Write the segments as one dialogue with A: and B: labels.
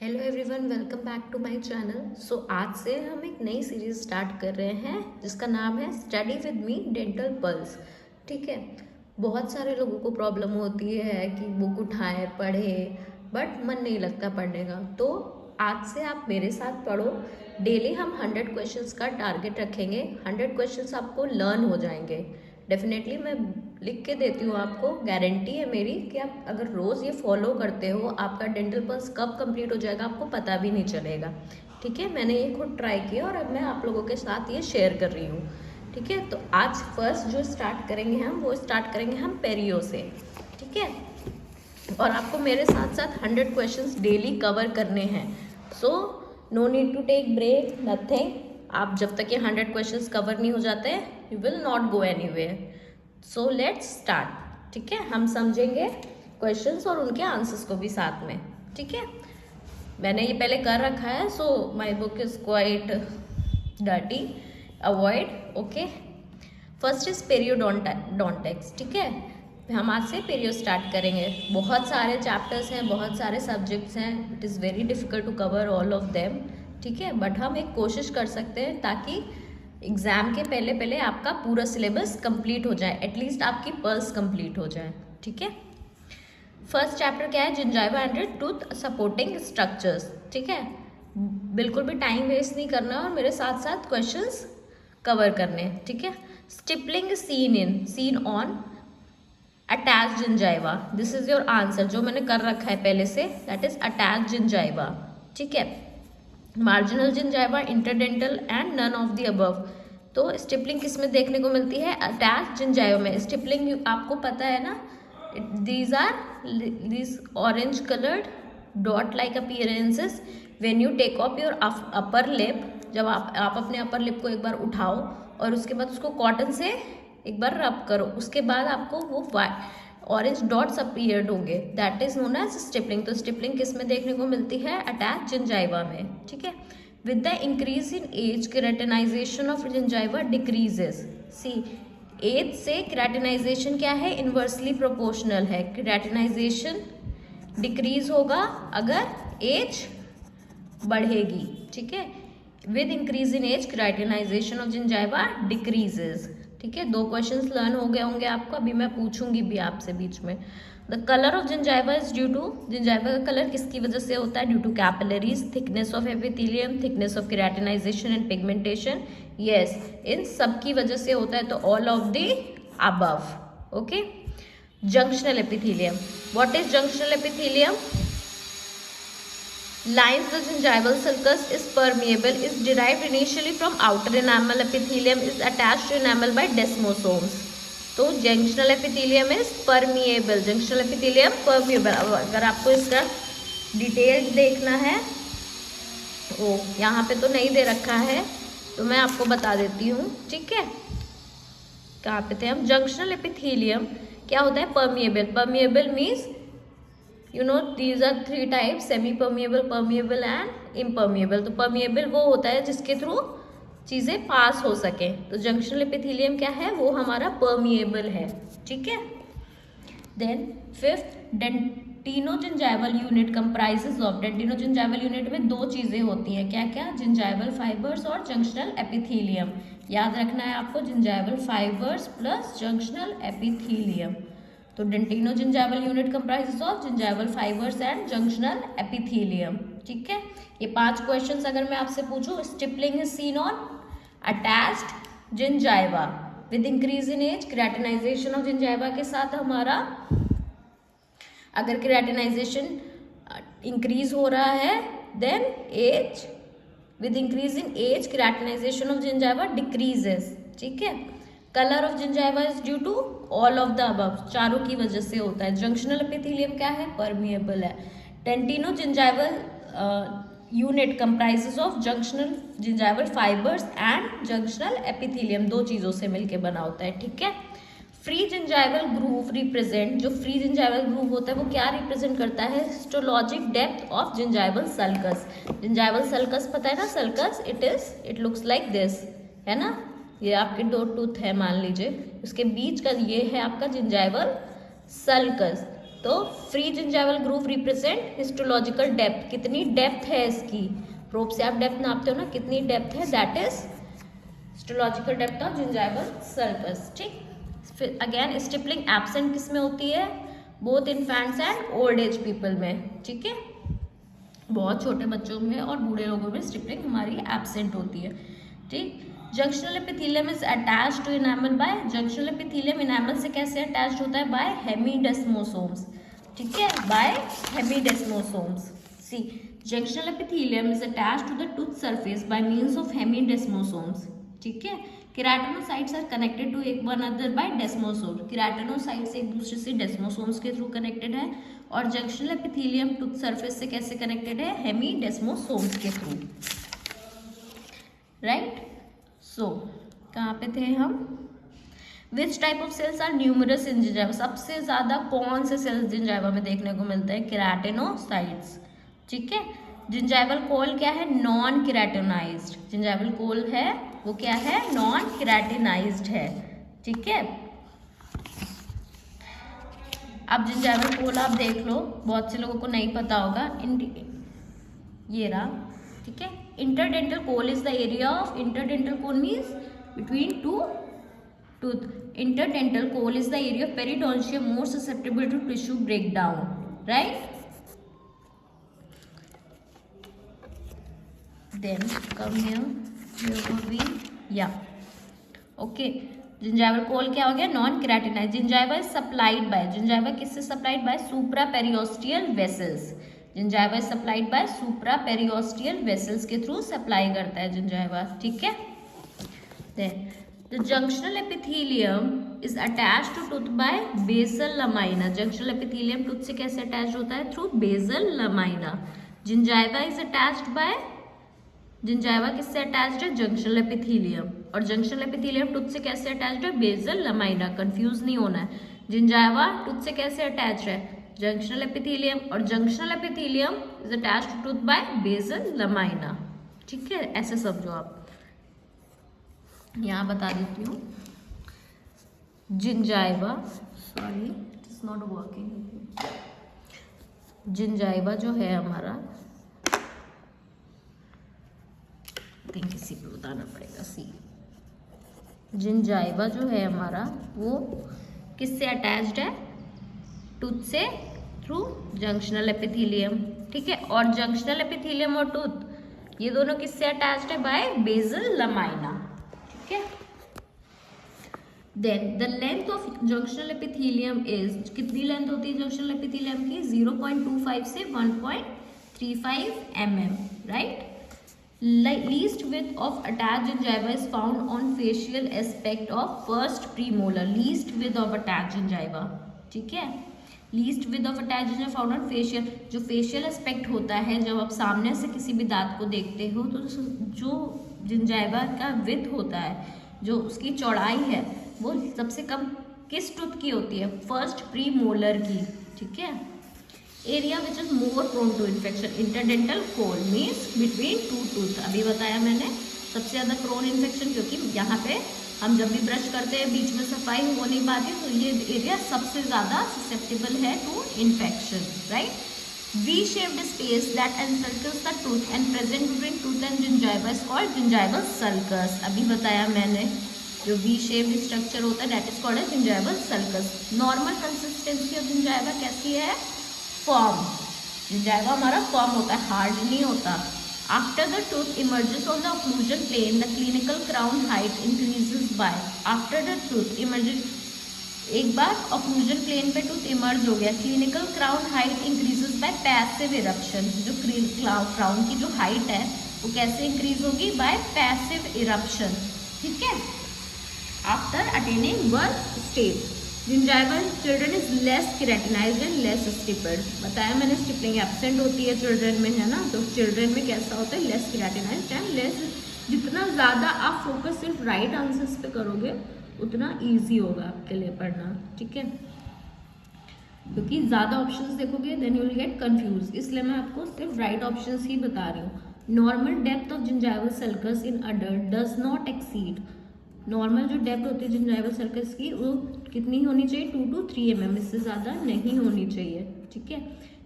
A: Hello everyone, welcome back to my channel. So आज से हम एक नई सीरीज स्टार्ट कर रहे हैं जिसका नाम है study with me dental pulse. ठीक है, बहुत सारे लोगों को प्रॉब्लम होती है कि बुक उठाएं पढ़े बट मन नहीं लगता पढ़ने का। तो आज से आप मेरे साथ पढ़ो। डेली हम 100 क्वेश्चंस का टारगेट रखेंगे। 100 क्वेश्चंस आपको लर्न हो जाएंगे। डेफिनेटली मैं लिख के देती हूँ आपको, गारंटी है मेरी कि आप अगर रोज़ ये फॉलो करते हो आपका डेंटल पल्स कब कंप्लीट हो जाएगा आपको पता भी नहीं चलेगा। ठीक है, मैंने ये खुद ट्राई किया और अब मैं आप लोगों के साथ ये शेयर कर रही हूँ। ठीक है, तो आज फर्स्ट जो स्टार्ट करेंगे वो स्टार्ट करेंगे हम पेरियो से। ठीक है, और आपको मेरे साथ साथ 100 क्वेश्चंस डेली कवर करने हैं। So no need to take break, nothing. आप जब तक ये 100 क्वेश्चंस कवर नहीं हो जाते you will not go anywhere. So let's start. ठीक है, हम समझेंगे क्वेश्चंस और उनके आंसर्स को भी साथ में। ठीक है, मैंने ये पहले कर रखा है। So my book is quite dirty, avoid. Okay, first is periodontics. ठीक है, हम आज से पेरियो स्टार्ट करेंगे। बहुत सारे चैप्टर्स हैं, बहुत सारे सब्जेक्ट्स हैं। It is very difficult to cover all of them. ठीक है, बट हम एक कोशिश कर सकते हैं ताकि एग्ज़ाम के पहले पहले आपका पूरा सिलेबस कंप्लीट हो जाए, एटलीस्ट आपकी पल्स कंप्लीट हो जाए। ठीक है, फर्स्ट चैप्टर क्या है? Gingiva and tooth supporting structures. ठीक है, बिल्कुल भी टाइम वेस्ट नहीं करना और मेरे साथ साथ क्वेश्चंस कवर करने। ठीक है, stippling seen on attached gingiva. This is your answer जो मैंने कर रखा है पहले से, दैट इज अटैच जिंजाइवा। ठीक है, marginal gingiva, interdental and none of the above. तो स्टिपलिंग किस में देखने को मिलती है? अटैच जिंजाइवा में। स्टिपलिंग आपको पता है ना, these are these orange colored dot like appearances when you take off your upper lip। जब आप अपने अपर लिप को एक बार उठाओ और उसके बाद उसको कॉटन से एक बार रब करो, उसके बाद आपको वो ऑरेंज डॉट्स अपीयर्ड होंगे, that is known as stippling. तो स्टिपलिंग किस में देखने को मिलती है? अटैच जिंजाइवा में। ठीक है, with the increase in age keratinization of gingiva decreases. See, age से केराटिनाइजेशन क्या है? इन्वर्सली प्रोपोर्शनल है। केराटिनाइजेशन डिक्रीज होगा अगर एज बढ़ेगी। ठीक है, with increase in age keratinization of gingiva decreases. ठीक है, 2 क्वेश्चंस लर्न हो गए होंगे आपको, अभी मैं पूछूंगी भी आपसे बीच में। The colour of gingiva is due to, gingiva का कलर किसकी वजह से होता है? Due to capillaries, thickness of epithelium, thickness of keratinization and pigmentation. Yes, इन सब की वजह से होता है, तो all of the above. Okay, junctional epithelium. What is junctional epithelium? Lines the gingival sulcus is permeable, is derived initially from outer enamel. Epithelium is attached to enamel by desmosomes. तो junctional epithelium is permeable. Junctional epithelium permeable. अगर आपको इसका details देखना है, ओ यहाँ पे तो नहीं दे रखा है तो मैं आपको बता देती हूँ। ठीक है, कहाँ पे थे हम? जंक्शनल एपिथेलियम क्या होता है? Permeable. Permeable means you know these are 3 types: semi permeable, permeable and impermeable। तो permeable वो होता है जिसके थ्रू चीज़ें पास हो सके। तो जंक्शनल एपिथेलियम क्या है? वो हमारा permeable है। ठीक है, then fifth, dentinogingival unit comprises of. Dentinogingival unit में 2 चीज़ें होती हैं, क्या क्या? जिंजाइवल फाइबर्स और जंक्शनल एपिथेलियम। याद रखना है आपको, gingival fibres plus junctional epithelium. तो dentinogingival unit comprises of gingival fibres and junctional epithelium. ठीक है, ये 5 क्वेश्चंस अगर मैं आपसे पूछूं, stippling is seen on attached gingiva, with increase in age keratinization of gingiva के साथ हमारा, अगर केराटिनाइजेशन इंक्रीज हो रहा है then age, with increase in age keratinization of gingiva decreases. ठीक है, colour of gingiva is due to all of the above, चारों की वजह से होता है। जंक्शनल एपिथेलियम क्या है? परमिएबल है। Dentinogingival unit comprises of junctional gingival fibres and junctional epithelium, 2 चीज़ों से मिलकर बना होता है। ठीक है, फ्री जिंजाइवल ग्रूव रिप्रेजेंट, जो फ्री जिंजाइवल ग्रूव होता है वो क्या रिप्रेजेंट करता है? Histologic depth of gingival sulcus. Gingival sulcus पता है ना? Sulcus it looks like this, है ना? ये आपके 2 टूथ है मान लीजिए, उसके बीच का ये है आपका जिंजाइवल सल्कस। तो free gingival groove represent histological depth, कितनी डेप्थ है इसकी, प्रोब से आप डेप्थ नापते हो ना, कितनी डेप्थ है, that is histological depth of gingival sulcus। ठीक, फिर अगेन स्टिपलिंग एब्सेंट किस में होती है, both infants and old age people में। ठीक है, बहुत छोटे बच्चों में और बूढ़े लोगों में स्टिपलिंग हमारी एब्सेंट होती है। ठीक, junctional epithelium is attached to enamel by, junctional epithelium enamel से कैसे अटैच्ड होता है, बाय हेमीडेस्मोसोम्स। ठीक है, by hemidesmosomes. See, junctional epithelium is attached to the tooth surface by means of hemidesmosomes. ठीक है, केराटिनोसाइट्स आर कनेक्टेड टू एक one other by desmosome, keratinocytes एक दूसरे से डेस्मोसोम्स के थ्रू कनेक्टेड है, और जंक्शनल एपिथेलियम टूथ सरफेस से कैसे कनेक्टेड है, हेमीडेस्मोसोम्स के थ्रू। राइट, सो कहाँ पे थे हम, which type of cells are numerous in gingiva, सबसे ज्यादा कौन से सेल्स जिंजाइवा में देखने को मिलते हैं, केराटिनोसाइट्स। ठीक है, जिंजाइवल कोल क्या है, नॉन केराटिनाइज्ड, जिंजाइवल कोल है वो क्या है, नॉन केराटिनाइज्ड है। ठीक है, अब जिंजाइवल कोल आप देख लो, बहुत से लोगों को नहीं पता होगा, ये रहा। ठीक है, interdental col is the area of, interdental col means between two tooth, interdental col is the area of periodontium more susceptible to tissue breakdown. Right, then come here will be yeah okay, gingival col क्या हो गया, non keratinized. Gingiva is supplied by, gingiva किससे supplied by, supra periosteal vessels, gingiva is supplied by supra periosteal vessels के through supply करता है gingiva. ठीक है, then the junctional epithelium is attached to tooth by basal lamina, junctional epithelium tooth से कैसे attach होता है, through basal lamina। Gingiva is attached bye, gingiva किससे अटैच्ड है, जंक्शनल एपिथेलियम, और जंक्शनल एपिथेलियम टूथ से कैसे अटैच्ड है, बेसल लमाइना, कंफ्यूज नहीं होना है। जिंजाइवा टूथ से कैसे अटैच्ड है, जंक्शनल एपिथेलियम, और junctional epithelium is attached to tooth by basal lamina. ठीक है, ऐसे समझो आप, यहाँ बता देती हूँ, gingiva, sorry it is not working, gingiva जो है हमारा, किसी पे बताना पड़ेगा, सी, जिंजाइवा जो है हमारा वो किससे अटैच्ड है, टूथ से थ्रू जंक्शनल एपिथेलियम। ठीक है, और जंक्शनल एपिथेलियम और टूथ ये दोनों किससे अटैच्ड है, बाय बेसल लमाइना। ठीक है, then the length of junctional epithelium is, कितनी लेंथ होती है जंक्शनल एपिथेलियम की, 0.25 से 1.35 mm। Right, least width of attached gingiva is found on facial aspect of first premolar, least width of attached gingiva। ठीक है, least width of attached gingiva found on facial, जो facial aspect होता है, जब आप सामने से किसी भी दांत को देखते हो तो जो जिंजाइवा का width होता है, जो उसकी चौड़ाई है, वो सबसे कम किस टूथ की होती है, फर्स्ट प्रीमोलर की। ठीक है, area which is more prone to infection, interdental col means between two tooth, अभी बताया मैंने, सबसे ज़्यादा प्रोन इन्फेक्शन, क्योंकि यहाँ पे हम जब भी ब्रश करते हैं बीच में सफाई हो नहीं पाती, तो ये एरिया सबसे ज़्यादा ससेप्टेबल है to infection. Right, V shaped space that encircles the tooth and present between tooth and gingiva is called gingival sulcus, अभी बताया मैंने, जो वी शेप्ड स्ट्रक्चर होता है that is called gingival sulcus. Normal consistency of gingiva कैसी है, form, gingiva हमारा form होता है, हार्ड नहीं होता। After the tooth emerges on the occlusion plane the clinical crown height increases by, after the tooth emerges, एक बार occlusion plane पे टूथ इमर्ज हो गया, clinical crown height increases by passive eruption, जो क्राउन की जो हाइट है वो कैसे इंक्रीज होगी, बाय पैसिव इरप्शन। ठीक है, after attaining one stage, gingival children is less keratinized and less stippled, बताया मैंने, स्टिपलिंग एब्सेंट होती है चिल्ड्रन में, है ना, तो चिल्ड्रन में कैसा होता है, लेस केराटिनाइज्ड एंड लेस, जितना ज़्यादा आप फोकस सिर्फ राइट आंसर्स पे करोगे उतना इजी होगा आपके लिए पढ़ना। ठीक है, क्योंकि ज़्यादा ऑप्शंस देखोगे then you will get confuse, इसलिए मैं आपको सिर्फ राइट ऑप्शंस ही बता रही हूँ। Normal depth of gingival sulcus in adult does not exceed normal जो डेप्थ होती है जिंजाइवल सर्कस की वो कितनी होनी चाहिए, 2 to 3 mm, इससे ज़्यादा नहीं होनी चाहिए, ठीक है।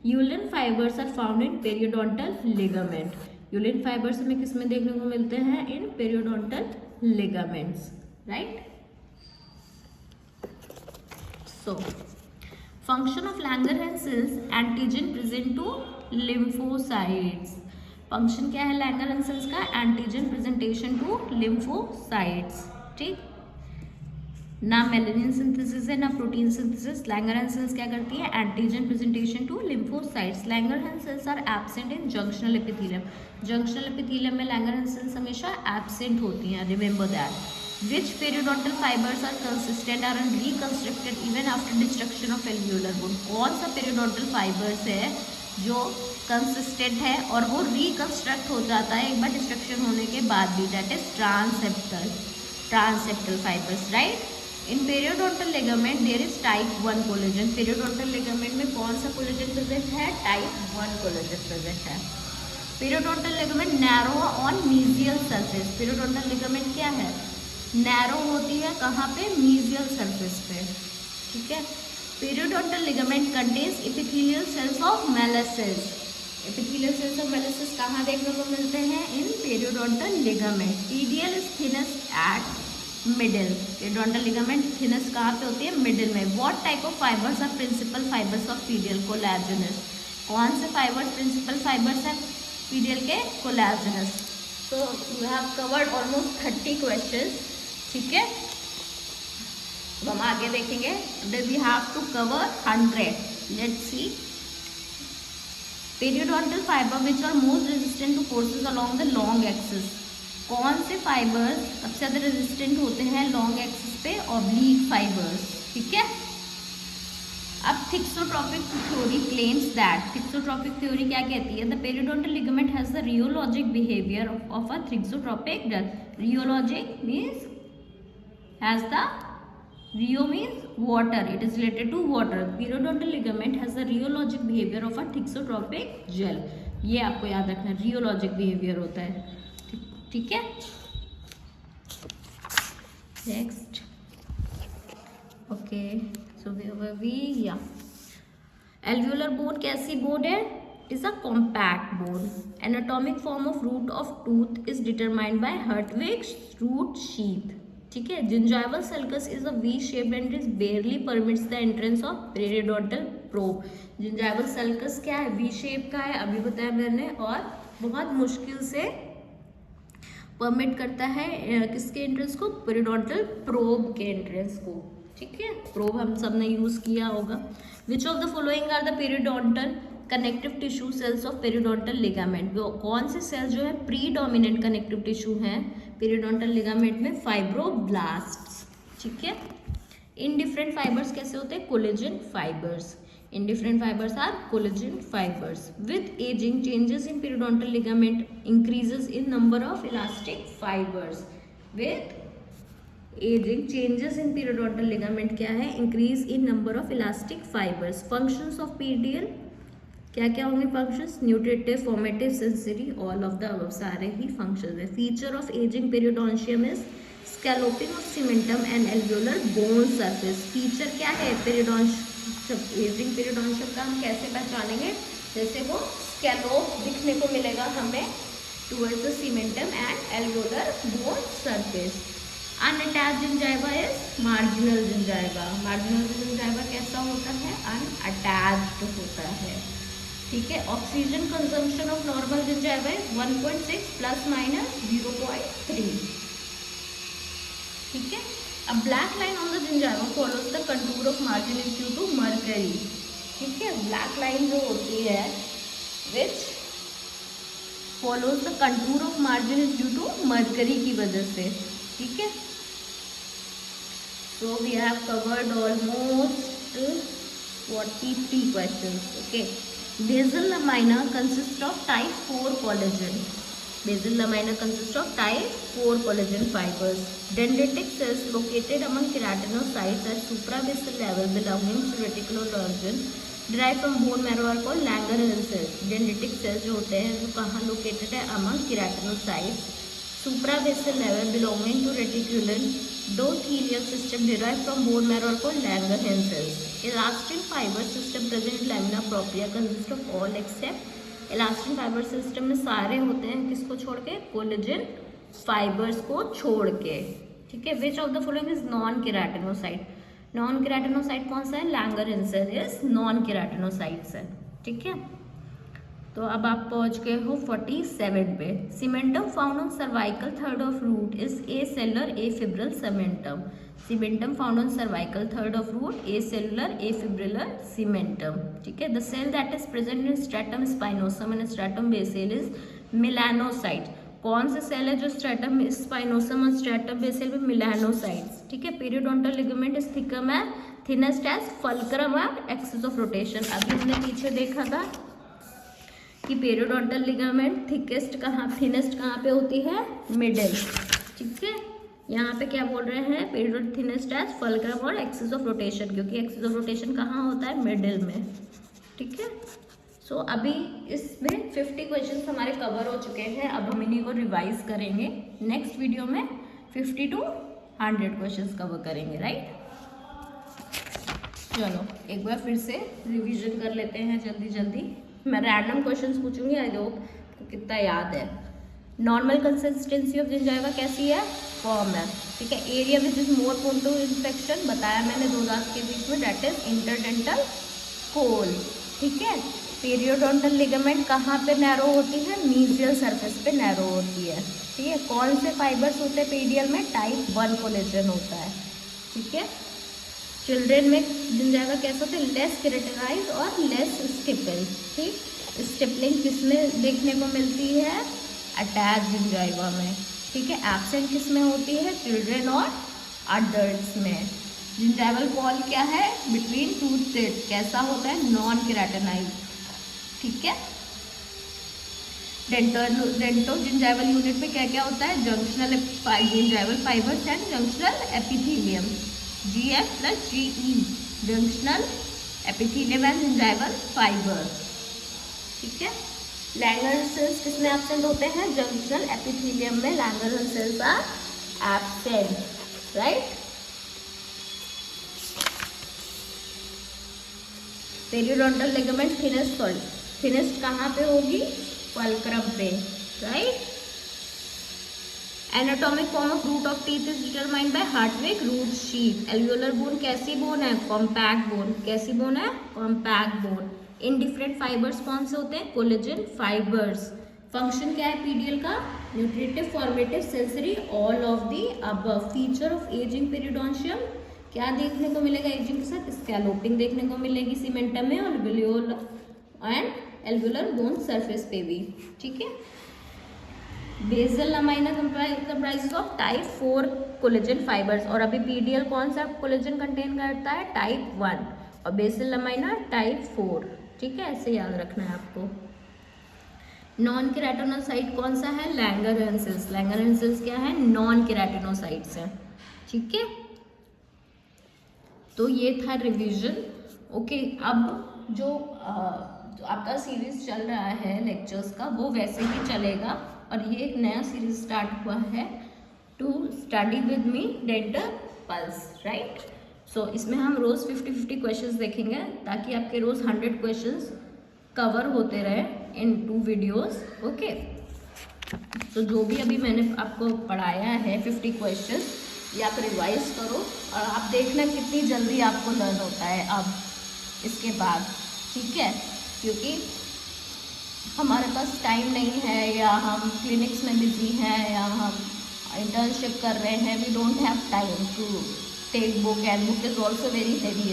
A: Elaunin fibres are found in periodontal ligament. Elaunin fibres हमें किस में देखने को मिलते हैं, in periodontal ligaments, right. So function of Langerhans antigen present to lymphocytes. Function क्या है लैंगरहैंस का, एंटीजन प्रेजेंटेशन टू लिम्फोसाइट्स, ठीक। ना मेलेनिन सिंथेसिस है ना प्रोटीन सिंथेसिस। लैंगरहैंस क्या करती है, antigen presentation to lymphocytes. Langerhans are absent in junctional epithelium. Junctional epithelium में लैंगरहैंस हमेशा एब्सेंट होती हैं, remember that. Which periodontal fibers are consistent are reconstructed even after destruction of alveolar bone? कौन सा periodontal fibers है जो consistent है और वो रिकंस्ट्रक्ट हो जाता है एक बार डिस्ट्रक्शन होने के बाद भी, that is transeptal fibres, right. In periodontal ligament there is type 1 collagen. Periodontal ligament में कौन सा कोलेजन प्रेजेंट है, टाइप 1 कोलेजन प्रेजेंट है। Periodontal ligament narrow on mesial surface. Periodontal ligament क्या है, नैरो होती है कहाँ पे, मीजियल सरफेस पे, ठीक है। Periodontal ligament contains epithelial cells of Malassez. Epithelial cells of Malassez कहाँ देखने को मिलते हैं, in periodontal ligament. PDL is thinnest at middle. Periodontal ligament thinnest कहाँ पे होती है, मिडिल में। What type of fibres are principal fibres of PDL, collagenous. कौन से फाइबर्स प्रिंसिपल फाइबर्स हैं पीडियल के, collagenous. So you have covered almost 30 questions, ठीक है। तो हम आगे देखेंगे, we have to cover 100। Let's see. Periodontal fibre which are most resistant to forces along the long axis. कौन से फाइबर्स सबसे ज़्यादा रेजिस्टेंट होते हैं लॉन्ग एक्सिस पे, ऑब्लिक फाइबर्स, ठीक है। अब thixotropic theory claims that, thixotropic theory क्या कहती है, the periodontal ligament has the rheologic behaviour of a thixotropic dust. Rheologic means has the rheo means water, it is related to water. Periodontal ligament has the rheologic behavior of a thixotropic gel. ये आपको याद रखना, rheologic behavior होता है, ठीक है। Next, okay, सो alveolar bone कैसी bone है, is a compact bone. Anatomic form of root of tooth is determined by Hertwig's root sheath, ठीक है। Gingival sulcus is a V shaped and is बेयरली permits the entrance of periodontal probe. Gingival sulcus क्या है, V shape का है, अभी बताया मैंने, और बहुत मुश्किल से परमिट करता है किसके एंट्रेंस को, पेरियोडोंटल प्रोब के एंट्रेंस को, ठीक है। प्रोब हम सब ने यूज किया होगा। Which of the following are the periodontal connective tissue cells of periodontal ligament. कौन से सेल्स जो है प्रीडोमिनेंट कनेक्टिव टिश्यू हैं पेरियोडोंटल लिगामेंट में, फाइब्रोब्लास्ट्स, ठीक है। इनडिफरेंट फाइबर्स कैसे होते हैं, collagen fibres. Indifferent fibres are collagen fibres. With ageing changes in periodontal ligament increases in number of elastic fibres. With ageing changes in periodontal ligament क्या है, increase in number of elastic fibres. Functions of PDL क्या क्या होंगे functions, nutritive, formative, sensory, all of the above, सारे ही functions है। Feature of ageing periodontium is scalloping of cementum and alveolar bone surface. Feature क्या है periodontium, ageing periodontium का हम कैसे पहचानेंगे, जैसे वो स्कैलोप दिखने को मिलेगा हमें towards the cementum and alveolar bone surface. Unattached gingiva is marginal gingiva. Marginal gingiva कैसा होता है, अनअटैच्ड होता है, ठीक है। Oxygen consumption of normal gingiva है 1.6 प्लस माइनस 0.3, ठीक है। अब black line on the gingiva follows the contour of margin is due to mercury, ठीक है। ब्लैक लाइन जो होती है which follows the contour of margin is due to mercury की वजह से, ठीक है। So we have covered almost 43 questions, okay. Basal lamina consists of type 4 collagen. Basal lamina consists of type 4 collagen fibers. Dendritic cells located among keratinocytes at suprabasal level belonging to reticular organ derived from bone marrow are called Langerhans cells. Dendritic cells जो होते हैं वो कहाँ located है, among keratinocytes Suprabassal nerve belonging to reticulum endothelial system derived from bone marrow called Langerhans cells. Elastin fiber system present in lamina propria consists of all except elastin fiber system में सारे होते हैं किसको छोड़ के, collagen fibres को छोड़ के, ठीक है. Which of the following is non keratinocyte. Non keratinocyte कौन सा है, Langerhans cell is non keratinocytes है, ठीक है. तो अब आप पहुंच गए हो 47 पे. Cementum found on cervical third of root is a cellular a fibril cementum. Cementum found on cervical third of root a cellular a fibrillar cementum, ठीक है. The cell that is present in stratum spinosum and stratum basal is melanocyte. कौन से cell है जो stratum spinosum और stratum basal में, melanocytes, ठीक है. पीरियोडोंटल लिगामेंट इज थिकम है, थिनेस्ट एज फल्क्रम और एक्सिस ऑफ रोटेशन. अभी हमने पीछे देखा था कि पेरियोडोंटल लिगामेंट थिकेस्ट कहाँ, थिनेस्ट कहाँ पे होती है, मिडिल, ठीक है. यहाँ पे क्या बोल रहे हैं, पेरियोड थिनेस्ट एज फल्क्रम और एक्सिस ऑफ रोटेशन, क्योंकि एक्सिस ऑफ रोटेशन कहाँ होता है, मिडिल में, ठीक है. सो अभी इसमें 50 क्वेश्चन हमारे कवर हो चुके हैं. अब हम इन्हीं को रिवाइज करेंगे. नेक्स्ट वीडियो में 50 to 100 क्वेश्चन कवर करेंगे, राइट. चलो एक बार फिर से रिवीजन कर लेते हैं जल्दी जल्दी. मैं रैंडम क्वेश्चंस पूछूंगी, आई होप आपको कितना याद है. नॉर्मल कंसिस्टेंसी ऑफ जिंजाइवा कैसी है, फॉर्म है, ठीक है. Area which is more prone to infection बताया मैंने दो दांत के बीच में, दैट इज इंटरडेंटल होल, ठीक है. पीरियोडोंटल लिगामेंट कहाँ पे नैरो होती है, मीजियल सरफेस पे नैरो होती है, ठीक है. कौन से फाइबर्स होते हैं पीडियल में, टाइप 1 कोलेजन होता है, ठीक है. चिल्ड्रेन में जिंजाइवा कैसे होते हैं, लेस केराटिनाइज और लेस स्टिपल, ठीक. स्टिपलिंग किसमें देखने को मिलती है, अटैच जिंजाइवा में, ठीक है. एब्सेंट किसमें होती है, चिल्ड्रेन और अडल्ट्स में. जिंजाइवल वॉल क्या है, बिटवीन टूथ टिप, कैसा होता है, नॉन केराटिनाइज, ठीक है. डेंटो जिंजाइवल यूनिट में क्या क्या होता है, junctional gingival fibres and junctional epithelium, GF plus GE, junctional epithelium and gingival fibre, ठीक है. लैंगरहैंस सेल्स किसमें एब्सेंट होते हैं, जंक्शनल एपिथेलियम में Langerhans cells are absent, right. Periodontal ligament thinnest कहाँ पे होगी, फल्क्रम पे, right. Anatomic form of root of teeth is determined by Hertwig root sheath. Alveolar bone कैसी बोन है, कॉम्पैक्ट बोन, कैसी बोन है, compact bone. Indifferent fibres कौन से होते हैं, कोलेजन फाइबर्स. फंक्शन क्या है पीडियल का, nutritive, formative, sensory, all of the above. Feature of ageing periodontium क्या देखने को मिलेगा एजिंग के साथ, स्कैलोपिंग देखने को मिलेगी सीमेंटम में और एल्वियोलर बोन सरफेस पे भी, ठीक है. Basal lamina comprises of type 4 collagen fibres. और अभी पीडियल कौन सा कोलेजन कंटेन करता है, टाइप 1, और बेसल लमाइना टाइप 4, ठीक है. ऐसे याद रखना है आपको. नॉन केराटिनोसाइट कौन सा है, लैंगरहैंस सेल्स. लैंगरहैंस सेल्स क्या है, नॉन केराटिनोसाइट्स है, ठीक है. तो ये था रिवीजन, ओके. अब जो आपका सीरीज चल रहा है लेक्चर्स का, वो वैसे ही चलेगा. और ये एक नया सीरीज स्टार्ट हुआ है, to study with me dental pulse, right. So इसमें हम रोज़ 50-50 क्वेश्चंस देखेंगे, ताकि आपके रोज़ 100 क्वेश्चंस कवर होते रहे इन 2 वीडियोस, ओके. तो जो भी अभी मैंने आपको पढ़ाया है 50 क्वेश्चंस, ये आप रिवाइज करो और आप देखना कितनी जल्दी आपको लर्न होता है अब इसके बाद, ठीक है. क्योंकि हमारे पास टाइम नहीं है, या हम क्लिनिक्स में बिजी हैं, या हम इंटर्नशिप कर रहे हैं, we don't have time to take book, and book is also very heavy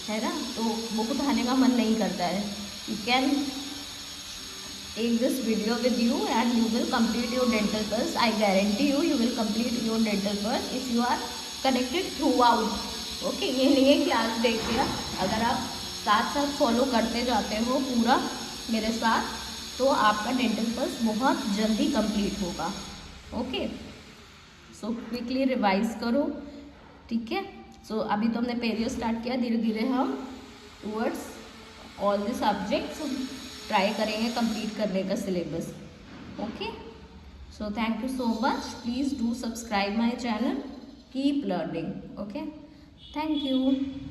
A: है ना. तो बुक उठाने का मन नहीं करता है. You can take this video with you and you will complete your dental pulse. I guarantee you will complete your dental pulse if you are connected throughout, okay. ये नहीं है कि आज देख लिया, अगर आप साथ साथ फॉलो करते जाते हो पूरा मेरे साथ, तो आपका डेंटल पल्स बहुत जल्दी कंप्लीट होगा, ओके. सो क्विकली रिवाइज करो, ठीक है. सो अभी तो हमने पेरियो स्टार्ट किया, धीरे धीरे हम towards all the subjects try करेंगे कंप्लीट करने का syllabus, okay. So thank you so much. Please do subscribe my channel. Keep learning. Okay. Thank you.